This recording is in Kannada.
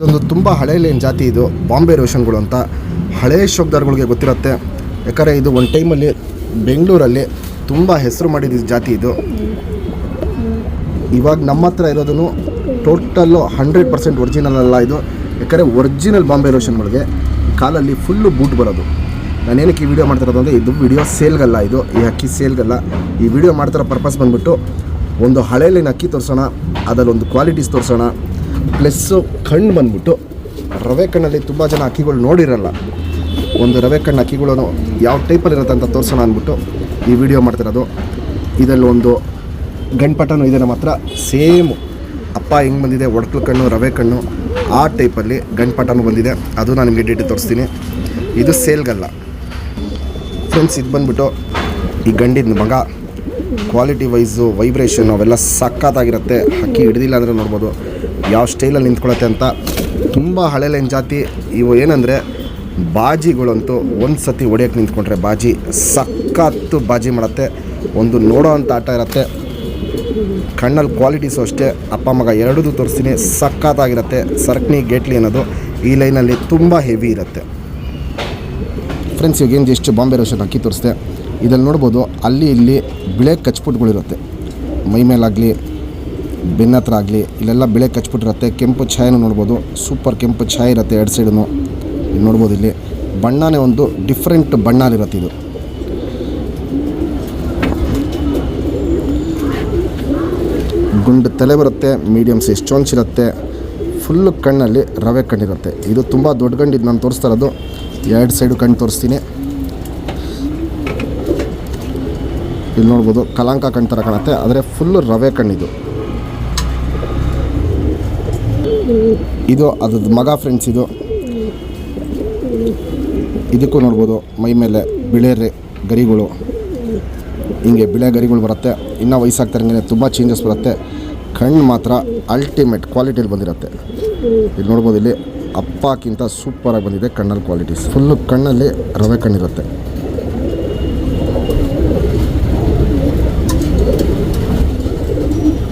ಇದೊಂದು ತುಂಬ ಹಳೆ ಲೈನ್ ಜಾತಿ. ಇದು ಬಾಂಬೆ ರೋಷನ್ಗಳು ಅಂತ ಹಳೇ ಶೋಕ್ದಾರ್ಗಳಿಗೆ ಗೊತ್ತಿರುತ್ತೆ. ಯಾಕಂದರೆ ಇದು ಒಂದು ಟೈಮಲ್ಲಿ ಬೆಂಗಳೂರಲ್ಲಿ ತುಂಬ ಹೆಸರು ಮಾಡಿದ ಜಾತಿ. ಇದು ಇವಾಗ ನಮ್ಮ ಹತ್ರ ಇರೋದನ್ನು ಟೋಟಲ್ಲು 100% ಒರಿಜಿನಲ್ ಅಲ್ಲ ಇದು. ಯಾಕಂದರೆ ಒರಿಜಿನಲ್ ಬಾಂಬೆ ರೋಷನ್ಗಳಿಗೆ ಕಾಲಲ್ಲಿ ಫುಲ್ಲು ಬೂಟ್ ಬರೋದು. ನಾನೇನಕ್ಕೆ ಈ ವಿಡಿಯೋ ಮಾಡ್ತಿರೋದು ಅಂದರೆ ಇದು ವಿಡಿಯೋ ಸೇಲ್ಗಲ್ಲ, ಇದು ಈ ಅಕ್ಕಿ ಸೇಲ್ಗಲ್ಲ. ಈ ವಿಡಿಯೋ ಮಾಡ್ತಿರೋ ಪರ್ಪಸ್ ಬಂದುಬಿಟ್ಟು ಒಂದು ಹಳೆ ಲೈನ್ ಅಕ್ಕಿ ತೋರಿಸೋಣ, ಅದರಲ್ಲೊಂದು ಕ್ವಾಲಿಟೀಸ್ ತೋರಿಸೋಣ. ಪ್ಲಸ್ಸು ಕಣ್ಣು ಬಂದ್ಬಿಟ್ಟು ರವೆ ಕಣ್ಣಲ್ಲಿ ತುಂಬ ಜನ ಅಕ್ಕಿಗಳು ನೋಡಿರಲ್ಲ. ಒಂದು ರವೆ ಕಣ್ಣು ಅಕ್ಕಿಗಳು ಯಾವ ಟೈಪಲ್ಲಿರುತ್ತೆ ಅಂತ ತೋರಿಸೋಣ ಅಂದ್ಬಿಟ್ಟು ಈ ವಿಡಿಯೋ ಮಾಡ್ತಿರೋದು. ಇದರಲ್ಲಿ ಒಂದು ಗಂಟಪಟನೂ ಇದೆ ನಮ್ಮ ಹತ್ರ. ಸೇಮ್ ಅಪ್ಪ ಹೆಂಗೆ ಬಂದಿದೆ ಒಡಕಲು ಕಣ್ಣು ರವೆ ಕಣ್ಣು ಆ ಟೈಪಲ್ಲಿ ಗಂಟಪಟನೂ ಬಂದಿದೆ. ಅದು ನಾನು ನಿಮಗೆ ಡೀಟೇಲ್ ತೋರಿಸ್ತೀನಿ. ಇದು ಸೇಲ್ಗಲ್ಲ ಫ್ರೆಂಡ್ಸ್. ಇದು ಬಂದುಬಿಟ್ಟು ಈ ಗಂಡಿನ ಮಗ. ಕ್ವಾಲಿಟಿ ವೈಸು ವೈಬ್ರೇಷನ್ ಅವೆಲ್ಲ ಸಖತ್ತಾಗಿರುತ್ತೆ. ಅಕ್ಕಿ ಹಿಡ್ದಿಲ್ಲ ಅಂದರೆ ನೋಡ್ಬೋದು ಯಾವ ಸ್ಟೈಲಲ್ಲಿ ನಿಂತ್ಕೊಳ್ಳುತ್ತೆ ಅಂತ. ತುಂಬ ಹಳೆ ಲೈನ್ ಜಾತಿ ಇವು. ಏನಂದರೆ ಬಾಜಿಗಳಂತೂ ಒಂದು ಸತಿ ಹೊಡೆಯೋಕ್ಕೆ ನಿಂತ್ಕೊಂಡ್ರೆ ಬಾಜಿ ಸಖತ್ತು ಬಾಜಿ ಮಾಡುತ್ತೆ. ಒಂದು ನೋಡೋ ಅಂಥ ಆಟ ಇರುತ್ತೆ. ಕಣ್ಣಲ್ಲಿ ಕ್ವಾಲಿಟೀಸು ಅಷ್ಟೇ. ಅಪ್ಪ ಮಗ ಎರಡೂ ತೋರಿಸ್ತೀನಿ, ಸಖತ್ತಾಗಿರುತ್ತೆ. ಸರ್ಕನಿ ಗೇಟ್ಲಿ ಅನ್ನೋದು ಈ ಲೈನಲ್ಲಿ ತುಂಬ ಹೆವಿ ಇರುತ್ತೆ ಫ್ರೆಂಡ್ಸ್. ಇವಾಗೇನು ಜಸ್ಟ್ ಬಾಂಬೆ ರೋಷನ್ ಅಕ್ಕಿ ತೋರಿಸ್ದೆ. ಇದರಲ್ಲಿ ನೋಡ್ಬೋದು ಅಲ್ಲಿ ಇಲ್ಲಿ ಬಿಳೆ ಕಚ್ಪುಟ್ಗಳಿರುತ್ತೆ. ಮೈ ಮೇಲಾಗಲಿ ಬೆನ್ನ ಹತ್ರ ಆಗಲಿ ಇಲ್ಲೆಲ್ಲ ಬಿಳೆ ಕಚ್ಪುಟ್ಟಿರುತ್ತೆ. ಕೆಂಪು ಛಾಯೆನೂ ನೋಡ್ಬೋದು. ಸೂಪರ್ ಕೆಂಪು ಛಾಯೆ ಇರುತ್ತೆ ಎರಡು ಸೈಡೂ. ಇಲ್ಲಿ ನೋಡ್ಬೋದು, ಇಲ್ಲಿ ಬಣ್ಣನೇ ಒಂದು ಡಿಫ್ರೆಂಟ್ ಬಣ್ಣಲಿರುತ್ತೆ. ಇದು ಗುಂಡು ತಲೆ ಬರುತ್ತೆ, ಮೀಡಿಯಮ್ ಸೈಜ್ ಚೊಂಚಿರುತ್ತೆ, ಫುಲ್ಲು ಕಣ್ಣಲ್ಲಿ ರವೆ ಕಣ್ಣಿರುತ್ತೆ. ಇದು ತುಂಬ ದೊಡ್ಡ ಗಂಡು. ಇದು ನಾನು ತೋರಿಸ್ತಾ ಇರೋದು ಎರಡು ಸೈಡು ಕಣ್ಣು ತೋರಿಸ್ತೀನಿ. ಇಲ್ಲಿ ನೋಡ್ಬೋದು ಕಲಾಂಕ ಕಣ್ಣು ಥರ ಕಾಣುತ್ತೆ, ಆದರೆ ಫುಲ್ಲು ರವೆ ಕಣ್ಣಿದು. ಇದು ಅದ್ರದ್ದು ಮಗ ಫ್ರೆಂಡ್ಸ್. ಇದಕ್ಕೂ ನೋಡ್ಬೋದು ಮೈ ಮೇಲೆ ಬಿಳೆ ಗರಿಗಳು, ಹಿಂಗೆ ಬಿಳೆ ಗರಿಗಳು ಬರುತ್ತೆ. ಇನ್ನೂ ವಯಸ್ಸಾಗ್ತಾರಂಗೆ ತುಂಬ ಚೇಂಜಸ್ ಬರುತ್ತೆ. ಕಣ್ಣು ಮಾತ್ರ ಅಲ್ಟಿಮೇಟ್ ಕ್ವಾಲಿಟಿಯಲ್ಲಿ ಬಂದಿರುತ್ತೆ. ಇಲ್ಲಿ ನೋಡ್ಬೋದು, ಇಲ್ಲಿ ಅಪ್ಪಕ್ಕಿಂತ ಸೂಪರಾಗಿ ಬಂದಿದೆ ಕಣ್ಣಲ್ಲಿ ಕ್ವಾಲಿಟೀಸ್. ಫುಲ್ಲು ಕಣ್ಣಲ್ಲಿ ರವೆ ಕಣ್ಣಿರುತ್ತೆ.